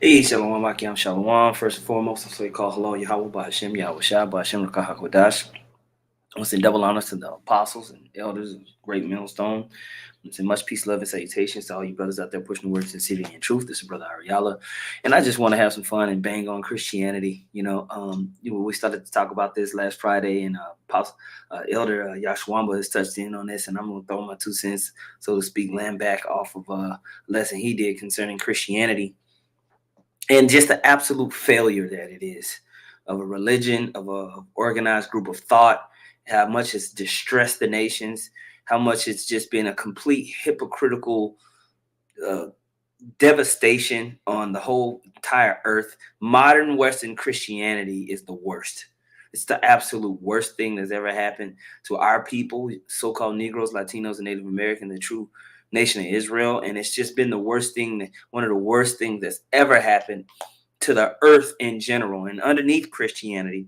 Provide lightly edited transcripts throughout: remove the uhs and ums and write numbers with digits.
Hey, Shalom, Akim Shalom. First and foremost, I'm say call hello, Yahweh Ba'Hashem, Yahweh Shah, Ba'Hashem Rakah HaKodash. I want to say double honors to the apostles and elders of Great Millstone. I want to say much peace, love, and salutations to all you brothers out there pushing the word of sincerity and truth. This is Brother Ariala. And I just want to have some fun and bang on Christianity. We started to talk about this last Friday, and Elder Yashwamba has touched in on this, and I'm going to throw my 2 cents, so to speak, land back off of a lesson he did concerning Christianity and just the absolute failure that it is of a religion, of a organized group of thought, how much it's distressed the nations, how much it's just been a complete hypocritical uh, devastation on the whole entire earth. Modern Western Christianity is the worst. It's the absolute worst thing that's ever happened to our people, so-called Negroes, Latinos, and Native American, the true nation of Israel. And it's just been the worst thing, one of the worst things that's ever happened to the earth in general. And underneath Christianity,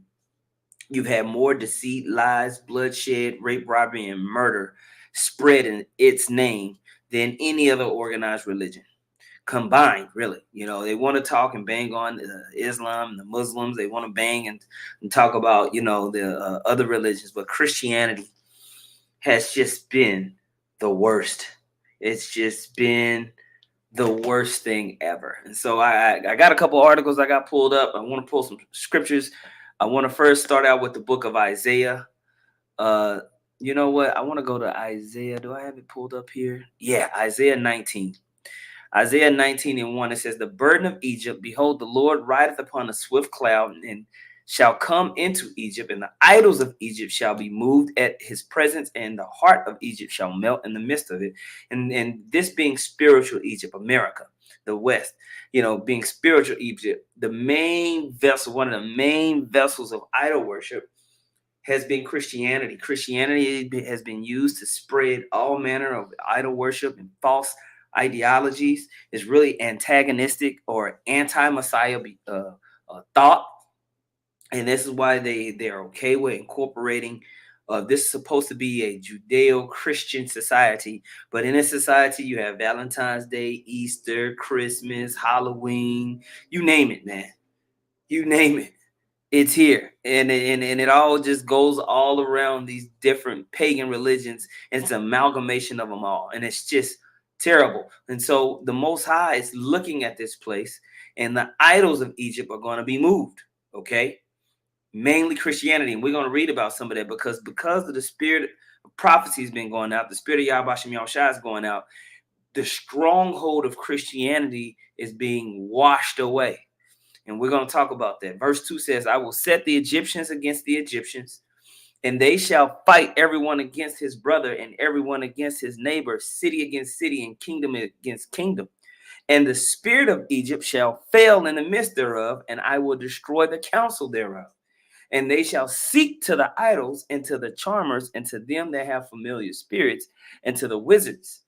you've had more deceit, lies, bloodshed, rape, robbery, and murder spread in its name than any other organized religion combined. Really, they want to talk and bang on Islam and the Muslims. They want to bang and talk about the other religions, but Christianity has just been the worst. It's just been the worst thing ever. And so I got a couple articles I got pulled up. I want to pull some scriptures. I want to first start out with the book of Isaiah. You know what? I want to go to Isaiah. Do I have it pulled up here? Yeah, Isaiah 19. Isaiah 19:1, it says, "The burden of Egypt, behold, the Lord rideth upon a swift cloud, and shall come into Egypt, and the idols of Egypt shall be moved at his presence, and the heart of Egypt shall melt in the midst of it." And this being spiritual Egypt, America, the West, being spiritual Egypt, the main vessel, one of the main vessels of idol worship has been Christianity. Christianity has been used to spread all manner of idol worship and false ideologies. Is really antagonistic or anti-Messiah thought, and this is why they're okay with incorporating. This is supposed to be a Judeo-Christian society, but in this society, you have Valentine's Day, Easter, Christmas, Halloween, you name it, man. You name it, it's here, and it all just goes all around these different pagan religions, and it's an amalgamation of them all, and it's just terrible. And so the Most High is looking at this place, and the idols of Egypt are going to be moved. Okay, mainly Christianity, and we're going to read about some of that because of the spirit of prophecy has been going out, the spirit of Yahweh Shem Yahushua is going out. The stronghold of Christianity is being washed away. And we're going to talk about that. Verse 2 says, "I will set the Egyptians against the Egyptians, and they shall fight everyone against his brother and everyone against his neighbor, city against city and kingdom against kingdom. And the spirit of Egypt shall fail in the midst thereof, and I will destroy the counsel thereof. And they shall seek to the idols and to the charmers and to them that have familiar spirits and to the wizards.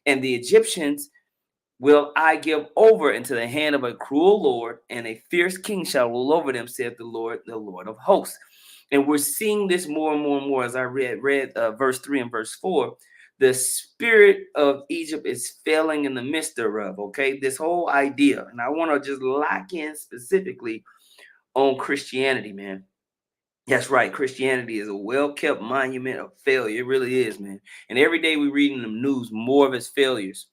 And the Egyptians will I give over into the hand of a cruel Lord, and a fierce king shall rule over them, saith the Lord of hosts." And we're seeing this more and more and more as I read verse 3 and verse 4. The spirit of Egypt is failing in the midst thereof. Okay, this whole idea, and I want to just lock in specifically on Christianity, man. That's right. Christianity is a well-kept monument of failure. It really is, man. And every day we read in the news more of its failures.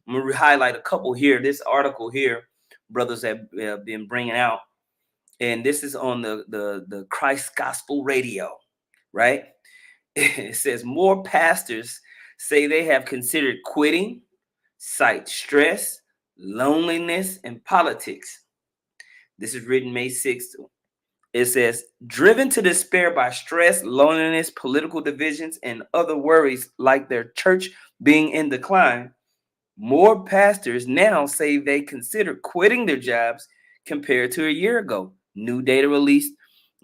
I'm going to highlight a couple here. This article here, brothers have been bringing out, and this is on the Christ Gospel Radio, right? It says more pastors say they have considered quitting, cite stress, loneliness, and politics. This is written May 6th. It says, driven to despair by stress, loneliness, political divisions, and other worries like their church being in decline, more pastors now say they consider quitting their jobs compared to a year ago. New data released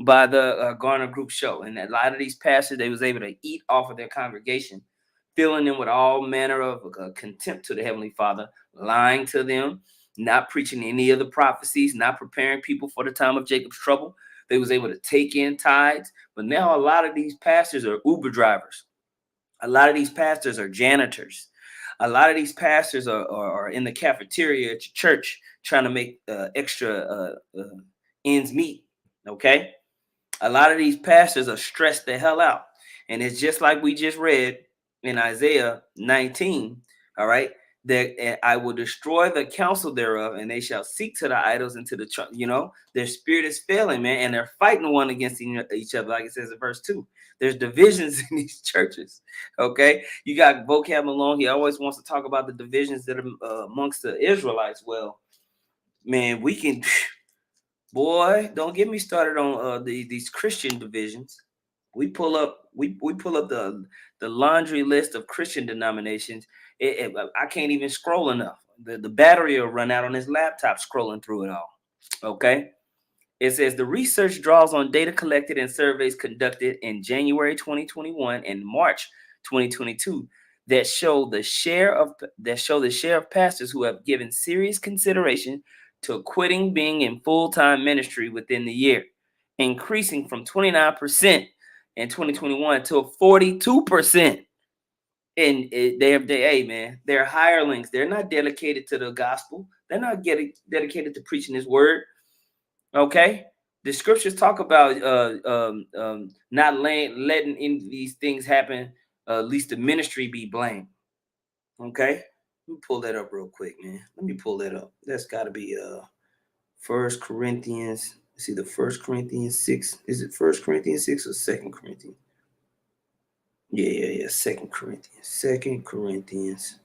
by the Garner Group show. And a lot of these pastors, they was able to eat off of their congregation, filling them with all manner of contempt to the Heavenly Father, lying to them, not preaching any of the prophecies, not preparing people for the time of Jacob's trouble. They was able to take in tithes. But now a lot of these pastors are Uber drivers. A lot of these pastors are janitors. A lot of these pastors are in the cafeteria at your church, trying to make extra ends meet. Okay, a lot of these pastors are stressed the hell out, and it's just like we just read in Isaiah 19. All right, that I will destroy the counsel thereof, and they shall seek to the idols and to the their spirit is failing, man, and they're fighting one against each other, like it says in verse 2. There's divisions in these churches. Okay, you got Vocab Malone. He always wants to talk about the divisions that are amongst the Israelites. Well, man, we can. Boy, don't get me started on these Christian divisions. We pull up the laundry list of Christian denominations. I can't even scroll enough. The battery will run out on his laptop scrolling through it all. Okay. It says the research draws on data collected and surveys conducted in January 2021 and March 2022 that show the share of pastors who have given serious consideration to quitting being in full-time ministry within the year, increasing from 29% in 2021 to 42%. And they're hirelings. They're not dedicated to the gospel. They're not getting dedicated to preaching his word. Okay, the scriptures talk about not letting in these things happen. At least the ministry be blamed. Okay, let me pull that up real quick, man. Let me pull that up. That's got to be First Corinthians. See the First Corinthians 6. Is it First Corinthians 6 or Second Corinthians? Yeah. Second Corinthians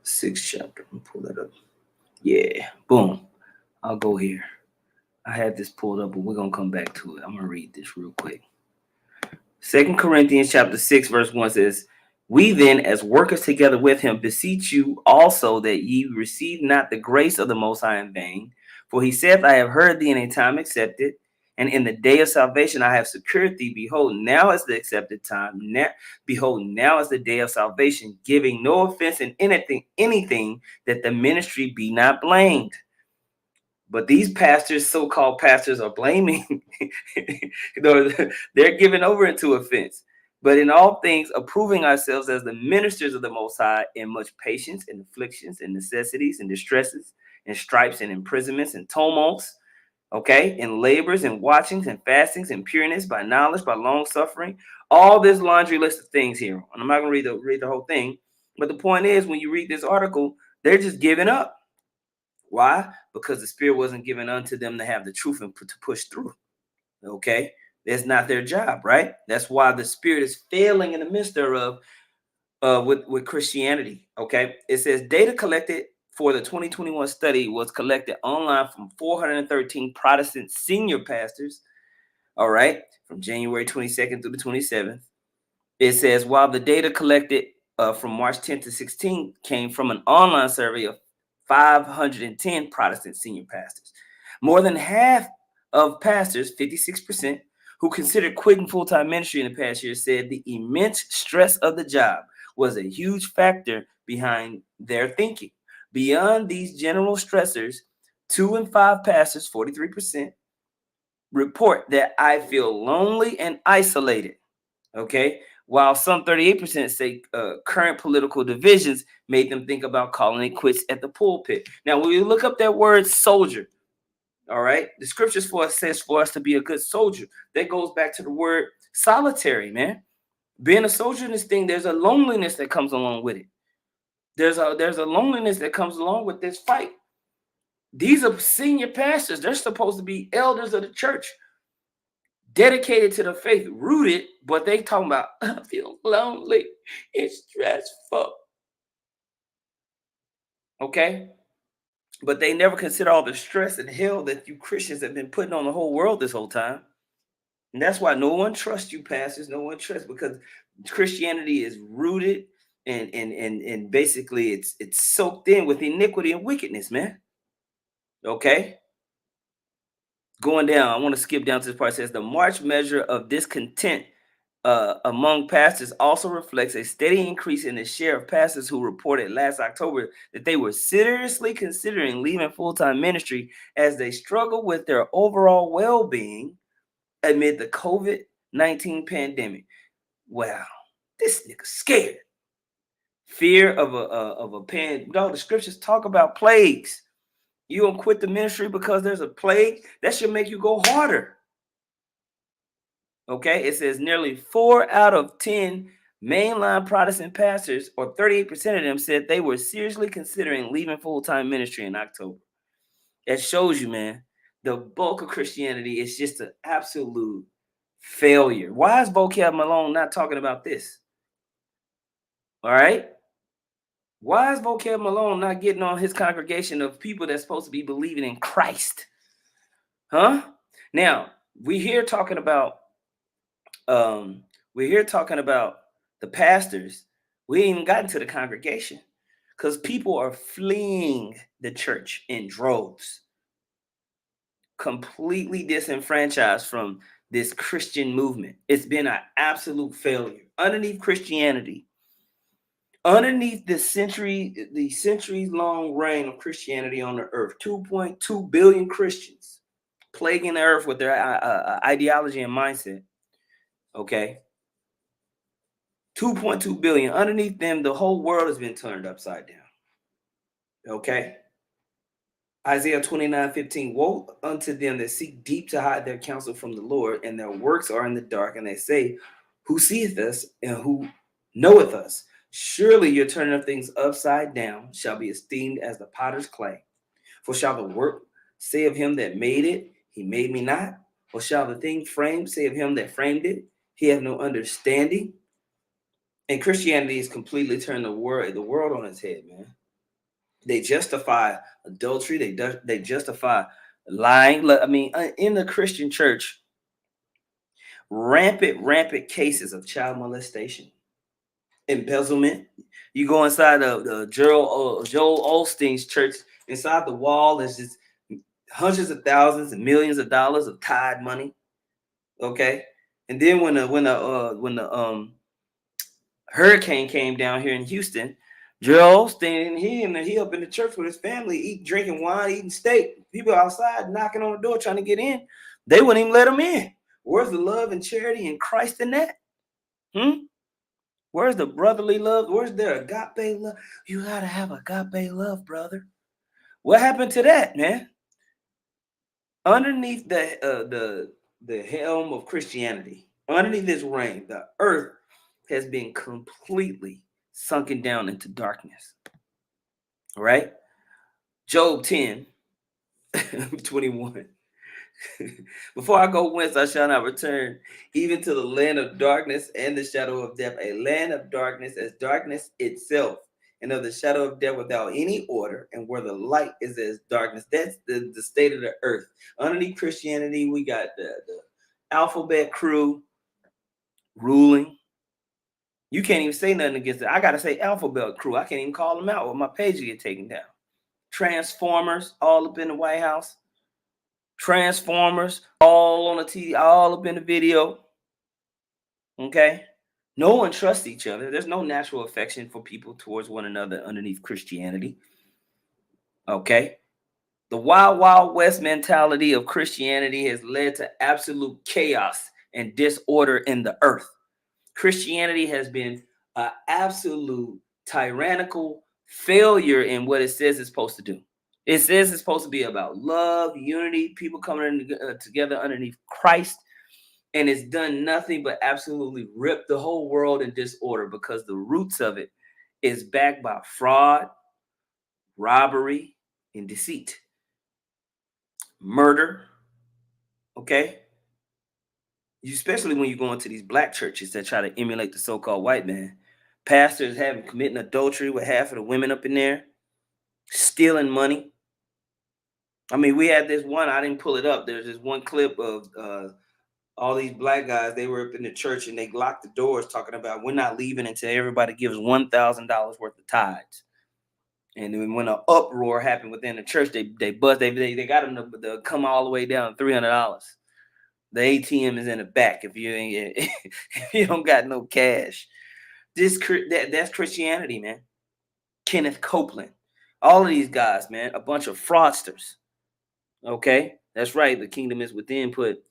6 chapter. Let me pull that up. Yeah, boom. I'll go here. I had this pulled up, but we're going to come back to it. I'm going to read this real quick. 2 Corinthians chapter 6, verse 1 says, we then, as workers together with him, beseech you also that ye receive not the grace of the Most High in vain. For he saith, I have heard thee in a time accepted, and in the day of salvation I have secured thee. Behold, now is the accepted time. Behold, now is the day of salvation, giving no offense in anything that the ministry be not blamed. But these pastors, so-called pastors, are blaming. They're giving over into offense. But in all things, approving ourselves as the ministers of the Most High in much patience and afflictions and necessities and distresses and stripes and imprisonments and tumults, okay, and labors and watchings and fastings and pureness by knowledge, by long suffering, all this laundry list of things here. And I'm not going to read the whole thing. But the point is, when you read this article, they're just giving up. Why? Because the spirit wasn't given unto them to have the truth and to push through. Okay, that's not their job, right? That's why the spirit is failing in the midst thereof with Christianity. Okay, it says data collected for the 2021 study was collected online from 413 Protestant senior pastors. All right, from January 22nd through the 27th. It says while the data collected from March 10th to 16th came from an online survey of 510 Protestant senior pastors. More than half of pastors, 56%, who considered quitting full-time ministry in the past year said the immense stress of the job was a huge factor behind their thinking. Beyond these general stressors, 2 in 5 pastors, 43%, report that I feel lonely and isolated. Okay, while some 38% say current political divisions made them think about calling it quits at the pulpit. Now, when you look up that word soldier, all right, the scriptures says for us to be a good soldier. That goes back to the word solitary, man. Being a soldier in this thing, there's a loneliness that comes along with it. There's a loneliness that comes along with this fight. These are senior pastors. They're supposed to be elders of the church, dedicated to the faith, rooted, but they talking about, I feel lonely, it's stressful. Okay? But they never consider all the stress and hell that you Christians have been putting on the whole world this whole time. And that's why no one trusts you, pastors. No one trusts, because Christianity is rooted and basically it's soaked in with iniquity and wickedness, man. Okay? Going down, I want to skip down to this part. It says the March measure of discontent among pastors also reflects a steady increase in the share of pastors who reported last October that they were seriously considering leaving full-time ministry as they struggle with their overall well-being amid the COVID-19 pandemic. Wow, this nigga scared. Fear of a pan. No, the scriptures talk about plagues. You don't quit the ministry because there's a plague. That should make you go harder. Okay, it says nearly 4 out of 10 mainline Protestant pastors, or 38% of them, said they were seriously considering leaving full-time ministry in October. That shows you, man, the bulk of Christianity is just an absolute failure. Why is Vocab Malone not talking about this? All right. Why is Vocab Malone not getting on his congregation of people that's supposed to be believing in Christ? Huh? Now, we here talking about um we're here talking about the pastors. We ain't even gotten to the congregation because people are fleeing the church in droves, completely disenfranchised from this Christian movement. It's been an absolute failure. Underneath Christianity, underneath the centuries long reign of Christianity on the earth, 2.2 billion Christians plaguing the earth with their ideology and mindset. Okay, 2.2 billion. Underneath them, the whole world has been turned upside down. Okay. Isaiah 29:15. Woe unto them that seek deep to hide their counsel from the Lord, and their works are in the dark, and they say, who seeth us and who knoweth us? Surely your turning of things upside down shall be esteemed as the potter's clay. For shall the work say of him that made it, he made me not? Or shall the thing framed say of him that framed it, he have no understanding? And Christianity has completely turned the world on its head, man. They justify adultery. They justify lying. I mean, in the Christian church, rampant cases of child molestation, embezzlement. You go inside the Joel Osteen's church. Inside the wall is just hundreds of thousands and millions of dollars of tithe money. Okay, and then when the hurricane came down here in Houston, Joel Osteen, he up in the church with his family, drinking wine, eating steak. People outside knocking on the door trying to get in. They wouldn't even let him in. Where's the love and charity in Christ in that? Where's the brotherly love? Where's their agape love? You gotta have agape love, brother. What happened to that, man? Underneath the helm of Christianity, underneath this reign, the earth has been completely sunken down into darkness. Right? Job 10:21. Before I go whence I shall not return, even to the land of darkness and the shadow of death, a land of darkness as darkness itself, and of the shadow of death without any order, and where the light is as darkness. That's the state of the earth. Underneath Christianity, we got the alphabet crew ruling. You can't even say nothing against it. I gotta say alphabet crew. I can't even call them out, or my page will get taken down. Transformers all up in the White House. Transformers all on the TV, all up in the video. Okay. No one trusts each other. There's no natural affection for people towards one another underneath Christianity. Okay. The wild, wild west mentality of Christianity has led to absolute chaos and disorder in the earth. Christianity has been an absolute tyrannical failure in what it says it's supposed to do. It says it's supposed to be about love, unity, people coming together underneath Christ. And it's done nothing but absolutely rip the whole world in disorder, because the roots of it is backed by fraud, robbery, and deceit, murder. Okay. Especially when you go into these black churches that try to emulate the so-called white man. Pastors having committing adultery with half of the women up in there, stealing money. I mean, we had this one, I didn't pull it up. There's this one clip of all these black guys. They were up in the church and they locked the doors, talking about we're not leaving until everybody gives $1,000 worth of tithes. And then when an uproar happened within the church, they got them to come all the way down to $300. The ATM is in the back if you ain't if you don't got no cash. That's Christianity, man. Kenneth Copeland, all of these guys, man, a bunch of fraudsters. Okay, that's right. The kingdom is within. Put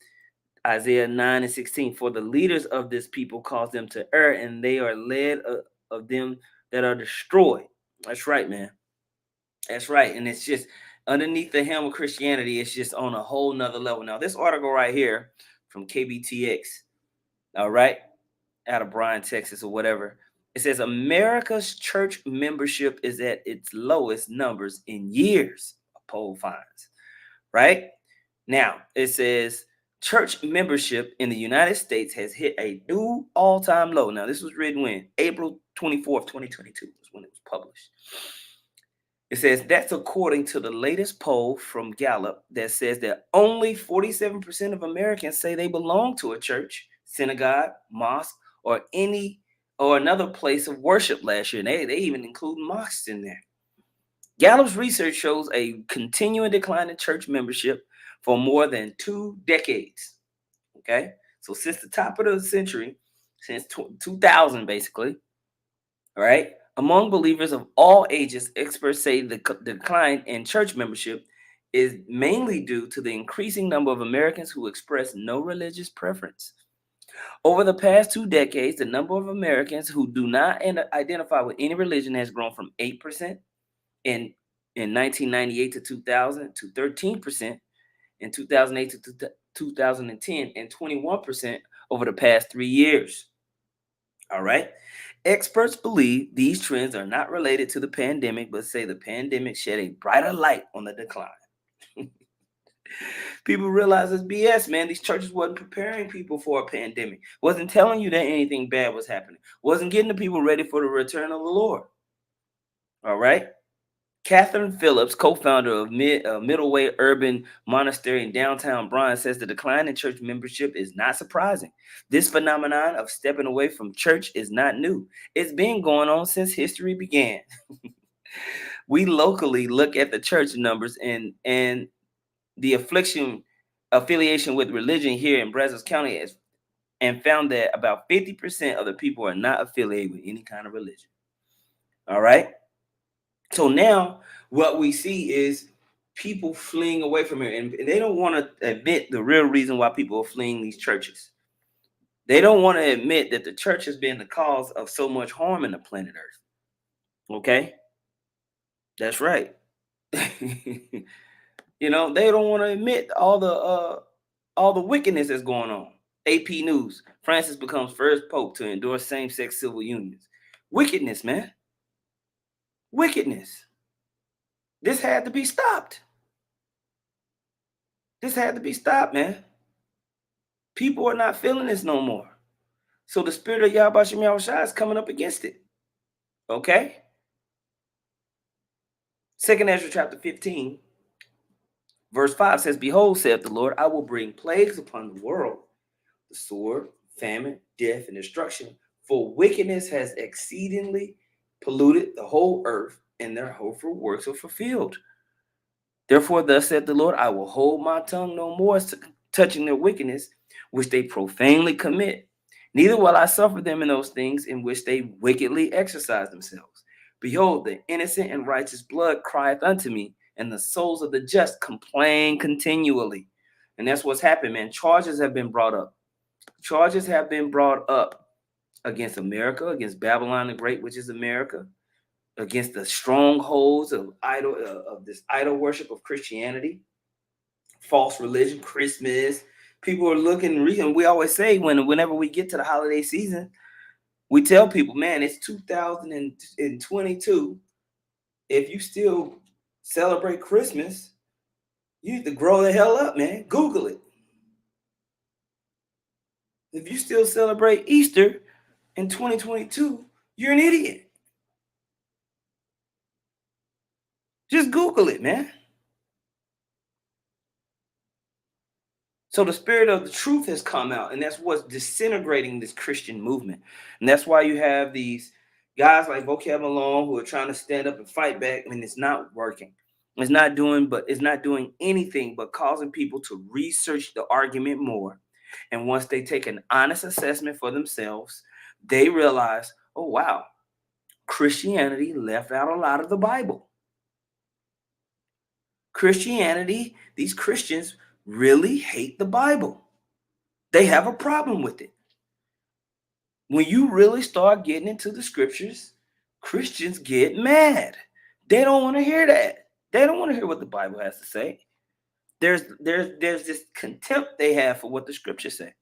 Isaiah 9:16. For the leaders of this people cause them to err, and they are led of them that are destroyed. That's right, man. That's right. And it's just underneath the helm of Christianity, it's just on a whole nother level. Now, this article right here from KBTX, all right, out of Bryan, Texas, or whatever, it says America's church membership is at its lowest numbers in years, a poll finds, right? Now, it says church membership in the United States has hit a new all-time low. Now, this was written when? April 24th, 2022 was when it was published. It says that's according to the latest poll from Gallup that says that only 47% of Americans say they belong to a church, synagogue, mosque, or another place of worship last year. And they even include mosques in there. Gallup's research shows a continuing decline in church membership for more than 2 decades. Okay, so since the top of the century, since 2000, basically, all right. Among believers of all ages, experts say the decline in church membership is mainly due to the increasing number of Americans who express no religious preference. Over the past 2 decades, the number of Americans who do not identify with any religion has grown from 8% in 1998 to 2000 to 13% in 2008 to 2010 and 21% over the past 3 years. All right. Experts believe these trends are not related to the pandemic, but say the pandemic shed a brighter light on the decline. People realize it's BS, man. These churches wasn't preparing people for a pandemic, wasn't telling you that anything bad was happening, wasn't getting the people ready for the return of the Lord. All right. Catherine Phillips, co-founder of Middleway Urban Monastery in downtown Bryan, says the decline in church membership is not surprising. This phenomenon of stepping away from church is not new. It's been going on since history began. We locally look at the church numbers and the affiliation with religion here in Brazos County and found that about 50% of the people are not affiliated with any kind of religion. All right. So now what we see is people fleeing away from it, and they don't want to admit the real reason why people are fleeing these churches. They don't want to admit that the church has been the cause of so much harm in the planet Earth. Okay? That's right. They don't want to admit all the wickedness that's going on. AP News: Francis becomes first pope to endorse same-sex civil unions. Wickedness, man. Wickedness. This had to be stopped. This had to be stopped, man. People are not feeling this no more. So the spirit of Yahweh Shem Yahushua is coming up against it. Okay? 2nd Ezra chapter 15, verse 5 says, Behold, saith the Lord, I will bring plagues upon the world, the sword, famine, death, and destruction, for wickedness has exceedingly polluted the whole earth, and their hopeful works are fulfilled. Therefore, thus saith the Lord, I will hold my tongue no more touching their wickedness, which they profanely commit. Neither will I suffer them in those things in which they wickedly exercise themselves. Behold, the innocent and righteous blood crieth unto me, and the souls of the just complain continually. And that's what's happened, man. Charges have been brought up. Charges have been brought up against America, against Babylon the Great, which is America, against the strongholds of this idol worship of Christianity, false religion, Christmas. People are looking, and we always say whenever we get to the holiday season, we tell people, man, it's 2022. If you still celebrate Christmas, you need to grow the hell up, man. Google it. If you still celebrate Easter in 2022, you're an idiot. Just Google it, man. So the spirit of the truth has come out, and that's what's disintegrating this Christian movement. And that's why you have these guys like Vocab Malone who are trying to stand up and fight back, and it's not working. It's not doing anything but causing people to research the argument more. And once they take an honest assessment for themselves, they realize, oh, wow, Christianity left out a lot of the Bible. Christianity, these Christians really hate the Bible. They have a problem with it. When you really start getting into the scriptures, Christians get mad. They don't want to hear that. They don't want to hear what the Bible has to say. There's this contempt they have for what the scriptures say.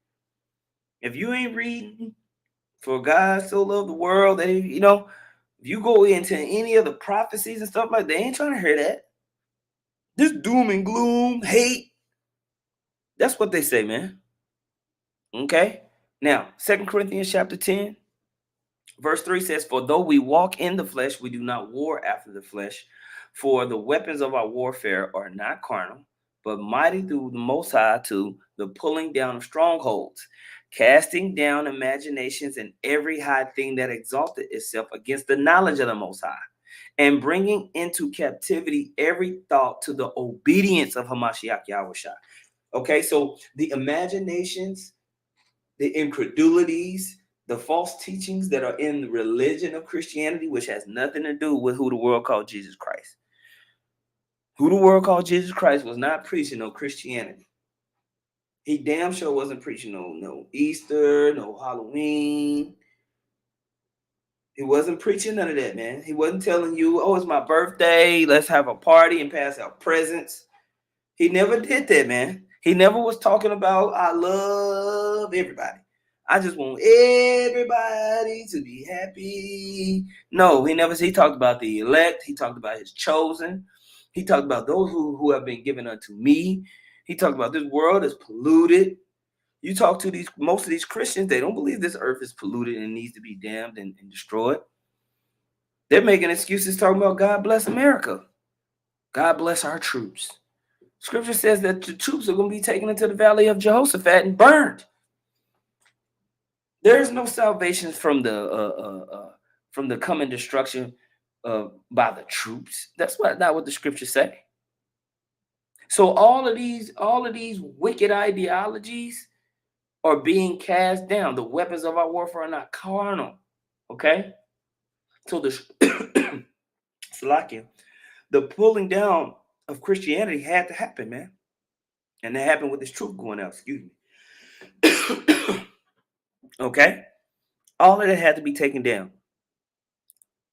If you ain't reading, for God so loved the world that if you go into any of the prophecies and stuff like that, they ain't trying to hear that. This doom and gloom, hate. That's what they say, man. Okay? Now, 2 Corinthians chapter 10, verse 3 says, "For though we walk in the flesh, we do not war after the flesh. For the weapons of our warfare are not carnal, but mighty through the Most High to the pulling down of strongholds, casting down imaginations and every high thing that exalted itself against the knowledge of the Most High, and bringing into captivity every thought to the obedience of Hamashiach Yahushua." Okay, so the imaginations, the incredulities, the false teachings that are in the religion of Christianity, which has nothing to do with who the world called Jesus Christ. Who the world called Jesus Christ was not preaching no Christianity. He damn sure wasn't preaching no Easter, no Halloween. He wasn't preaching none of that, man. He wasn't telling you, oh, it's my birthday, let's have a party and pass out presents. He never did that, man. He never was talking about, I love everybody. I just want everybody to be happy. No, he talked about the elect. He talked about his chosen. He talked about those who have been given unto me. He talked about this world is polluted. You talk to most of these Christians, they don't believe this earth is polluted and needs to be damned and destroyed. They're making excuses talking about God bless America. God bless our troops. Scripture says that the troops are going to be taken into the valley of Jehoshaphat and burned. There is no salvation from the coming destruction by the troops. That's not what the scriptures say. So all of these wicked ideologies are being cast down. The weapons of our warfare are not carnal. Okay? So the pulling down of Christianity had to happen, man. And that happened with this truth going out, excuse me. Okay? All of that had to be taken down.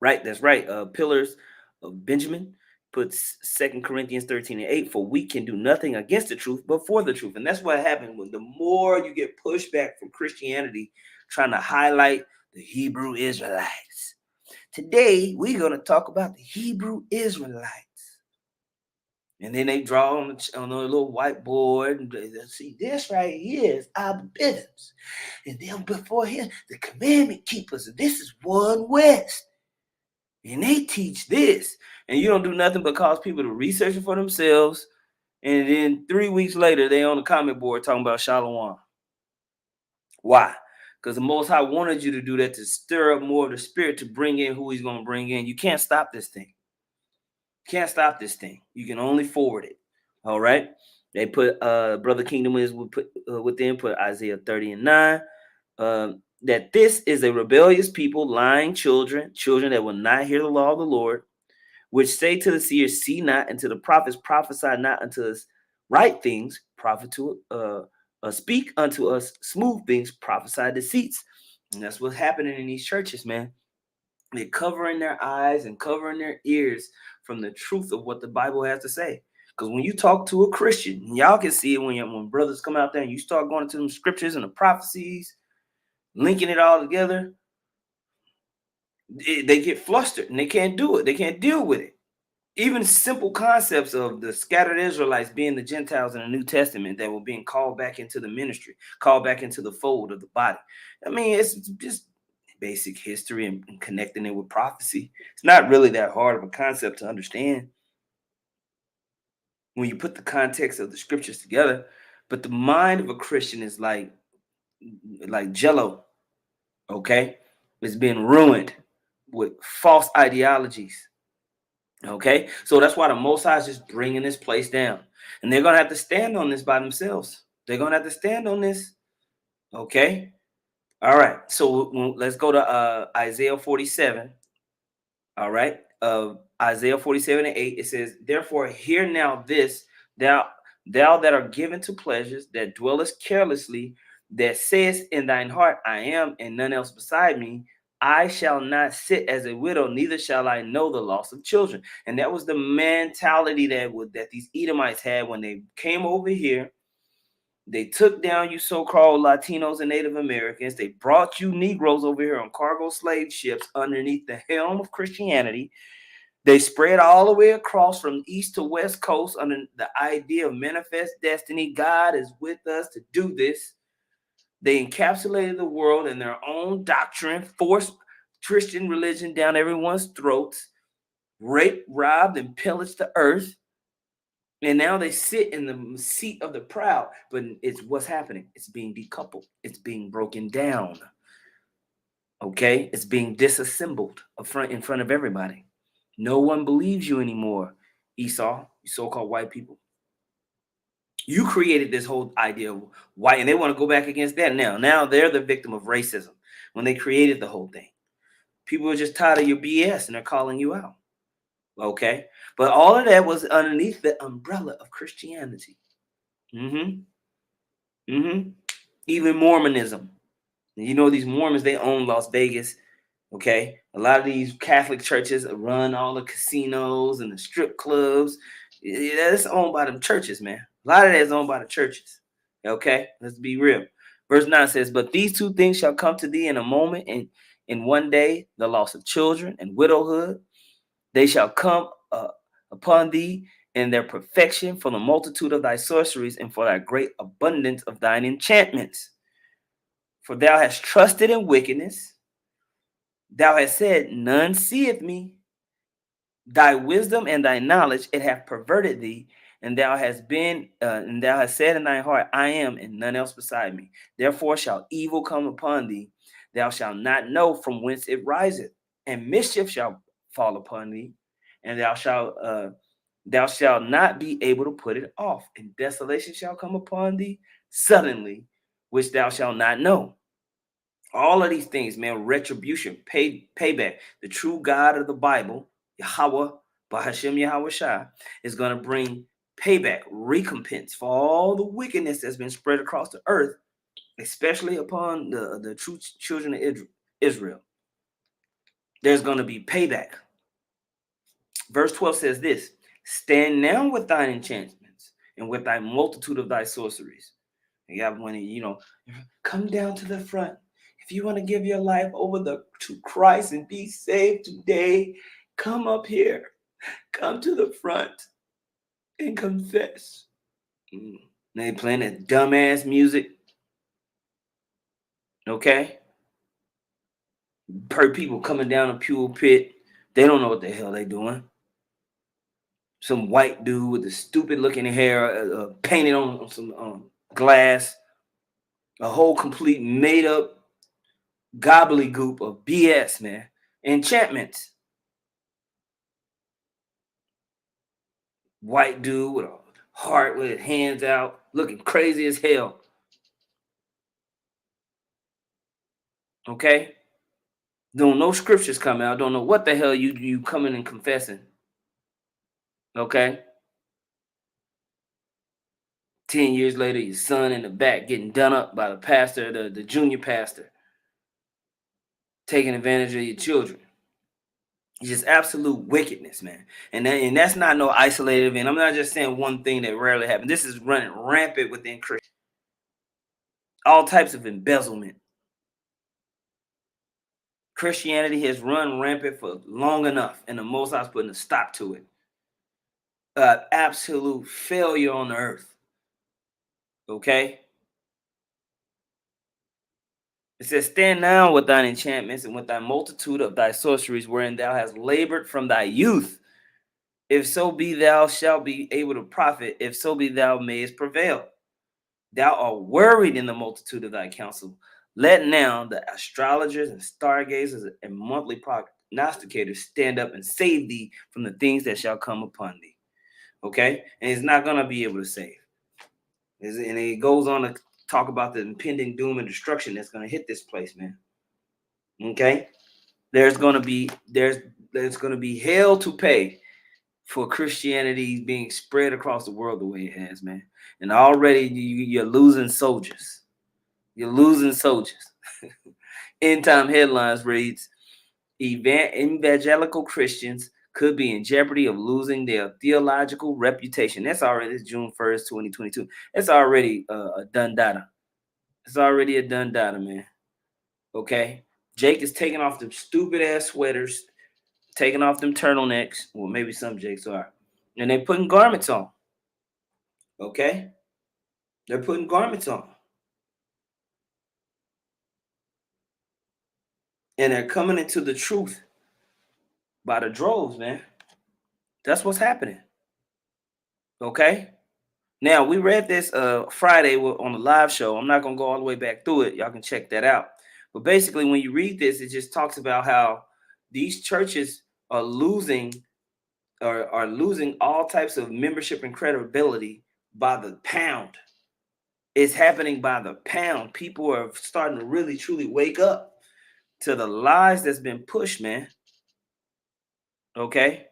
Right? That's right. Pillars of Benjamin puts 2 Corinthians 13:8, for we can do nothing against the truth, but for the truth. And that's what happened when the more you get pushback from Christianity, trying to highlight the Hebrew Israelites. Today, we're going to talk about the Hebrew Israelites. And then they draw on a little whiteboard and they see this right here is our Bibbins. And then before here, the commandment keepers. And this is One West. And they teach this. And you don't do nothing but cause people to research it for themselves. And then 3 weeks later, they on the comment board talking about Shalom. Why? Because the Most High wanted you to do that to stir up more of the spirit to bring in who he's going to bring in. You can't stop this thing. Can't stop this thing. You can only forward it. All right. They put Brother Kingdom is within put Isaiah 30:9. That this is a rebellious people, lying children that will not hear the law of the Lord, which say to the seers, see not, and to the prophets, prophesy not unto us right things, speak unto us smooth things, prophesy deceits. And that's what's happening in these churches, man. They're covering their eyes and covering their ears from the truth of what the Bible has to say. Because when you talk to a Christian, y'all can see it when brothers come out there and you start going into them scriptures and the prophecies, linking it all together, they get flustered and they can't do it. They can't deal with it. Even simple concepts of the scattered Israelites being the Gentiles in the New Testament that were being called back into the ministry, called back into the fold of the body. I mean, it's just basic history and connecting it with prophecy. It's not really that hard of a concept to understand when you put the context of the scriptures together. But the mind of a Christian is like Jello, okay? It's been ruined with false ideologies, okay? So that's why the Most High is just bringing this place down. And they're going to have to stand on this by themselves. They're going to have to stand on this, okay? All right, so let's go to Isaiah 47. All right, Isaiah 47:8. It says, therefore, hear now this, thou that are given to pleasures, that dwellest carelessly, that sayest in thine heart, I am, and none else beside me. I shall not sit as a widow, neither shall I know the loss of children. And that was the mentality that these Edomites had when they came over here. They took down you so-called Latinos and Native Americans. They brought you Negroes over here on cargo slave ships underneath the helm of Christianity. They spread all the way across from east to west coast under the idea of manifest destiny. God is with us to do this. They encapsulated the world in their own doctrine, forced Christian religion down everyone's throats, raped, robbed, and pillaged the earth. And now they sit in the seat of the proud. But it's what's happening. It's being decoupled. It's being broken down. Okay? It's being disassembled in front of everybody. No one believes you anymore, Esau, you so-called white people. You created this whole idea of white, and they want to go back against that now. Now they're the victim of racism when they created the whole thing. People are just tired of your BS, and they're calling you out. Okay? But all of that was underneath the umbrella of Christianity. Even Mormonism. You know, these Mormons, they own Las Vegas. Okay, a lot of these Catholic churches run all the casinos and the strip clubs. That's owned by them churches, man. A lot of that is owned by the churches. Okay, let's be real. Verse 9 says, but these two things shall come to thee in a moment, and in one day, the loss of children and widowhood. They shall come upon thee in their perfection for the multitude of thy sorceries and for thy great abundance of thine enchantments. For thou hast trusted in wickedness. Thou hast said, none seeth me. Thy wisdom and thy knowledge, it hath perverted thee, and thou hast said in thy heart, I am, and none else beside me. Therefore shall evil come upon thee. Thou shalt not know from whence it riseth, and mischief shall fall upon thee, and thou shalt not be able to put it off. And desolation shall come upon thee suddenly, which thou shalt not know. All of these things, man, retribution, payback. The true God of the Bible, Yahweh, Bahashem Yahweh Shai, is going to bring payback, recompense for all the wickedness that's been spread across the earth, especially upon the true children of Israel. There's going to be payback. Verse 12 says this, stand now with thine enchantments and with thy multitude of thy sorceries. You got when come down to the front. If you want to give your life over to Christ and be saved today, come up here. Come to the front and confess. They playing that dumbass music. Okay? Per people coming down a pulpit. They don't know what the hell they doing. Some white dude with the stupid looking hair painted on some glass. A whole complete made up gobbledygook of BS, man. Enchantments. White dude with a heart with his hands out, looking crazy as hell. Okay? Don't know scriptures come out. Don't know what the hell you coming and confessing. Okay? 10 years later, your son in the back getting done up by the pastor, the junior pastor, taking advantage of your children. It's just absolute wickedness, man. And that's not no isolated event. I'm not just saying one thing that rarely happens. This is running rampant within Christians. All types of embezzlement. Christianity has run rampant for long enough, and the Most High's putting a stop to it. Absolute failure on the earth. Okay? It says, stand now with thine enchantments and with thy multitude of thy sorceries, wherein thou hast labored from thy youth. If so be thou shalt be able to profit, if so be thou mayest prevail. Thou art worried in the multitude of thy counsel. Let now the astrologers and stargazers and monthly prognosticators stand up and save thee from the things that shall come upon thee. Okay? And it's not going to be able to save. And it goes on to talk about the impending doom and destruction that's going to hit this place, man. Okay? There's going to be hell to pay for Christianity being spread across the world the way it has, man. And already you're losing soldiers. You're losing soldiers. End time headlines reads, evangelical Christians could be in jeopardy of losing their theological reputation. That's already June 1st, 2022. It's already a done data. It's already a done data, man. Okay? Jake is taking off them stupid ass sweaters, taking off them turtlenecks. Well, maybe some Jakes are. And they're putting garments on. Okay? They're putting garments on. And they're coming into the truth by the droves, man. That's what's happening. Okay? Now, we read this Friday on the live show. I'm not going to go all the way back through it. Y'all can check that out. But basically, when you read this, it just talks about how these churches are losing are losing all types of membership and credibility by the pound. It's happening by the pound. People are starting to really, truly wake up to the lies that's been pushed, man. Okay?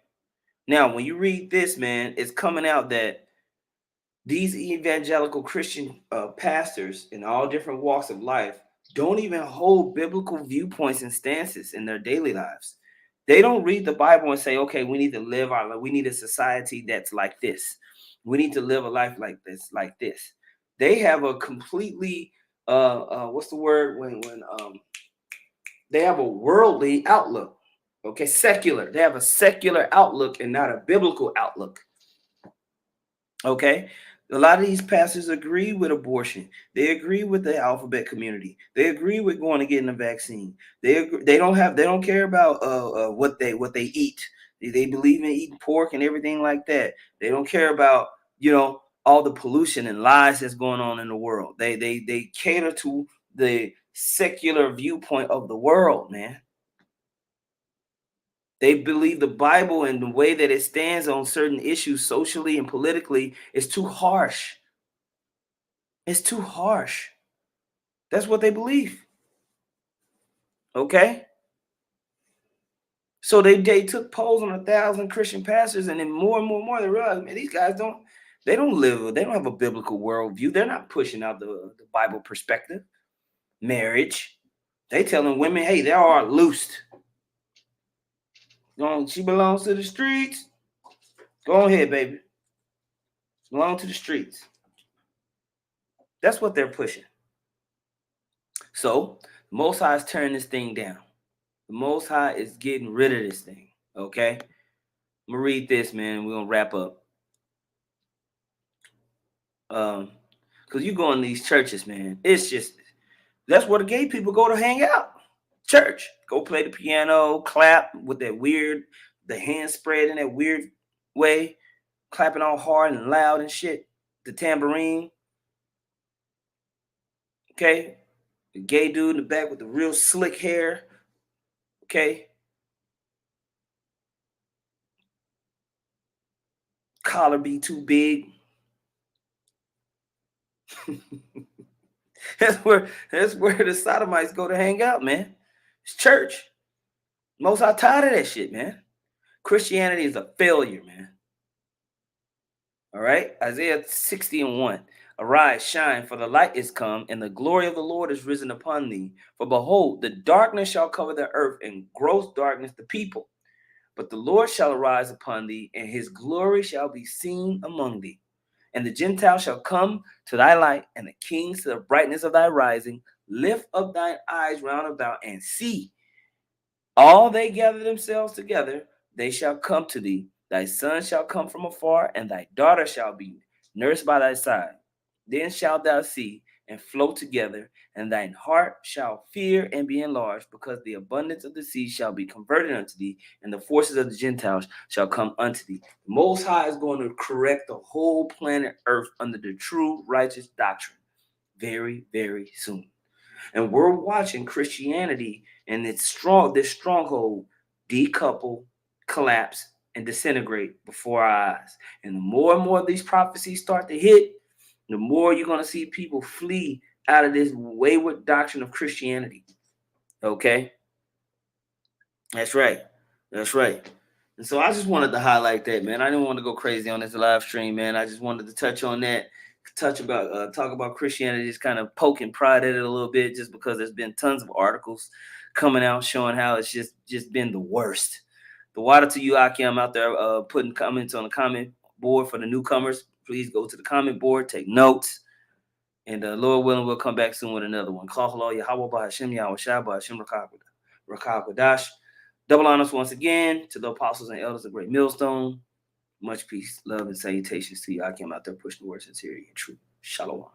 Now, when you read this, man, it's coming out that these evangelical Christian pastors in all different walks of life don't even hold biblical viewpoints and stances in their daily lives. They don't read the Bible and say, okay, we need to live our life. We need a society that's like this. We need to live a life like this, like this. They have a completely what's the word when they have a worldly outlook. Okay, secular. They have a secular outlook and not a biblical outlook. Okay, a lot of these pastors agree with abortion. They agree with the alphabet community. They agree with going to getting a vaccine. They don't care about what they eat. They believe in eating pork and everything like that. They don't care about all the pollution and lies that's going on in the world. They cater to the secular viewpoint of the world, man. They believe the Bible and the way that it stands on certain issues socially and politically is too harsh. It's too harsh. That's what they believe. Okay? So they took polls on 1,000 Christian pastors, and then more and more they realized, man, these guys don't have a biblical worldview. They're not pushing out the Bible perspective. Marriage. They telling women, hey, they are loosed. She belongs to the streets. Go ahead, baby. Belong to the streets. That's what they're pushing. So the Most High is turning this thing down. The Most High is getting rid of this thing. Okay? I'm gonna read this, man. We're gonna wrap up. Because you go in these churches, man. It's just that's where the gay people go to hang out. Church. Go play the piano, clap with the hand spread in that weird way, clapping all hard and loud and shit. The tambourine. Okay. The gay dude in the back with the real slick hair. Okay. Collar be too big. That's where the sodomites go to hang out, man. It's church. Most are tired of that shit, man. Christianity is a failure, man. All right. Isaiah 60:1. Arise, shine, for the light is come, and the glory of the Lord is risen upon thee. For behold, the darkness shall cover the earth, and gross darkness the people. But the Lord shall arise upon thee, and his glory shall be seen among thee. And the Gentiles shall come to thy light, and the kings to the brightness of thy rising. Lift up thine eyes round about, and see. All they gather themselves together, they shall come to thee. Thy son shall come from afar, and thy daughter shall be nursed by thy side. Then shalt thou see and flow together, and thine heart shall fear and be enlarged, because the abundance of the sea shall be converted unto thee, and the forces of the Gentiles shall come unto thee. The Most High is going to correct the whole planet Earth under the true righteous doctrine very, very soon. And we're watching Christianity and this stronghold decouple, collapse, and disintegrate before our eyes. And the more and more these prophecies start to hit, the more you're going to see people flee out of this wayward doctrine of Christianity. Okay? That's right. That's right. And so I just wanted to highlight that, man. I didn't want to go crazy on this live stream, man. I just wanted to touch on that talk about Christianity, just kind of poking pride at it a little bit, just because there's been tons of articles coming out showing how it's just been the worst. The water to you, Aki. I'm out there putting comments on the comment board for the newcomers. Please go to the comment board, take notes, and Lord willing, we'll come back soon with another one. Call Yahweh Bahashem Yahweh Shai Bahashem Rakah Kodash. Double honors once again to the apostles and elders of Great Millstone. Much peace, love, and salutations to you. I came out there pushing the word sincerity and truth. Shalom.